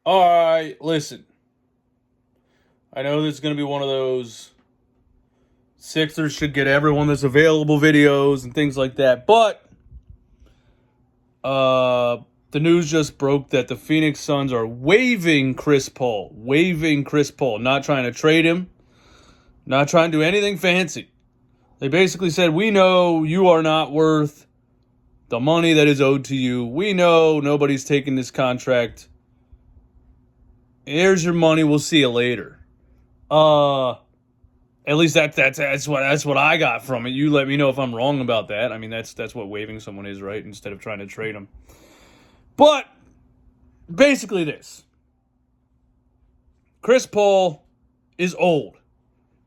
All right, listen. I know this is going to be one of those Sixers should get everyone that's available videos and things like that, but uh, the news just broke that the Phoenix Suns are waiving Chris Paul. Waiving Chris Paul. Not trying to trade him. Not trying to do anything fancy. They basically said, we know you are not worth the money that is owed to you. We know nobody's taking this contract. Here's your money. We'll see you later. At least that's what I got from it. You let me know if I'm wrong about that. I mean, that's what waiving someone is, right? Instead of trying to trade them. But basically this. Chris Paul is old.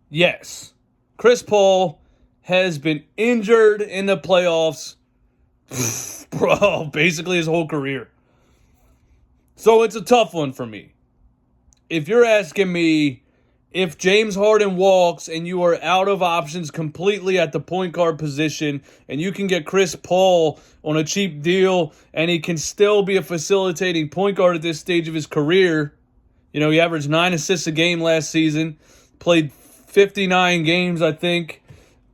Yes. Chris Paul has been injured in the playoffs, bro, basically his whole career. So it's a tough one for me. If you're asking me if James Harden walks and you are out of options completely at the point guard position and you can get Chris Paul on a cheap deal and he can still be a facilitating point guard at this stage of his career, he averaged 9 assists a game last season, played 59 games, I think.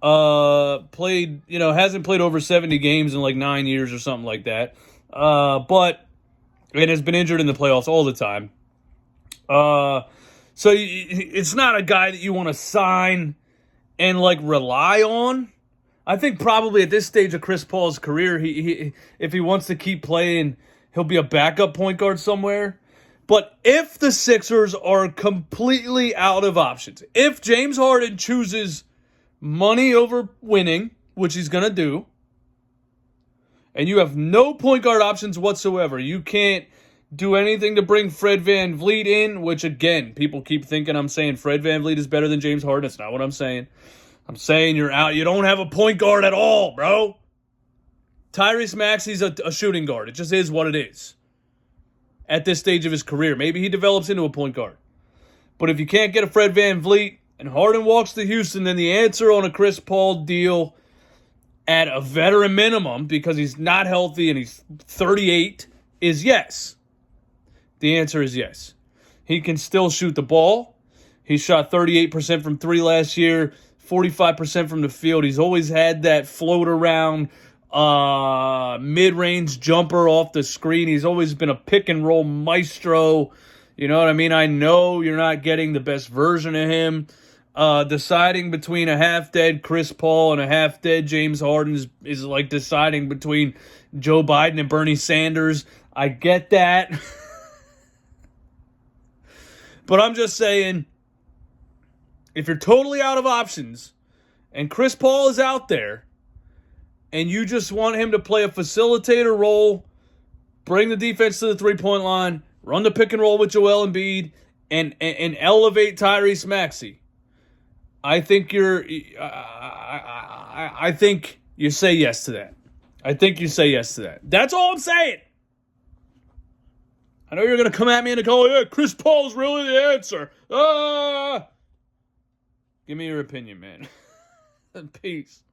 Hasn't played over 70 games in like 9 years or something like that. But has been injured in the playoffs all the time. So it's not a guy that you want to sign and like rely on. I think probably at this stage of Chris Paul's career, he if he wants to keep playing, he'll be a backup point guard somewhere. But if the Sixers are completely out of options, if James Harden chooses money over winning, which he's going to do, and you have no point guard options whatsoever, you can't do anything to bring Fred VanVleet in, which, again, people keep thinking I'm saying Fred VanVleet is better than James Harden. That's not what I'm saying. I'm saying you're out. You don't have a point guard at all, bro. Tyrese Maxey's a shooting guard. It just is what it is at this stage of his career. Maybe he develops into a point guard. But if you can't get a Fred VanVleet and Harden walks to Houston, then the answer on a Chris Paul deal at a veteran minimum, because he's not healthy and he's 38, is yes. The answer is yes. He can still shoot the ball. He shot 38% from three last year, 45% from the field. He's always had that float around mid-range jumper off the screen. He's always been a pick and roll maestro. You know what I mean? I know you're not getting the best version of him. Deciding between a half-dead Chris Paul and a half-dead James Harden is like deciding between Joe Biden and Bernie Sanders. I get that. But I'm just saying, if you're totally out of options and Chris Paul is out there and you just want him to play a facilitator role, bring the defense to the three-point line, run the pick and roll with Joel Embiid, and elevate Tyrese Maxey, I think I think you say yes to that. I think you say yes to that. That's all I'm saying. I know you're going to come at me and go, yeah, Chris Paul's really the answer. Give me your opinion, man. Peace.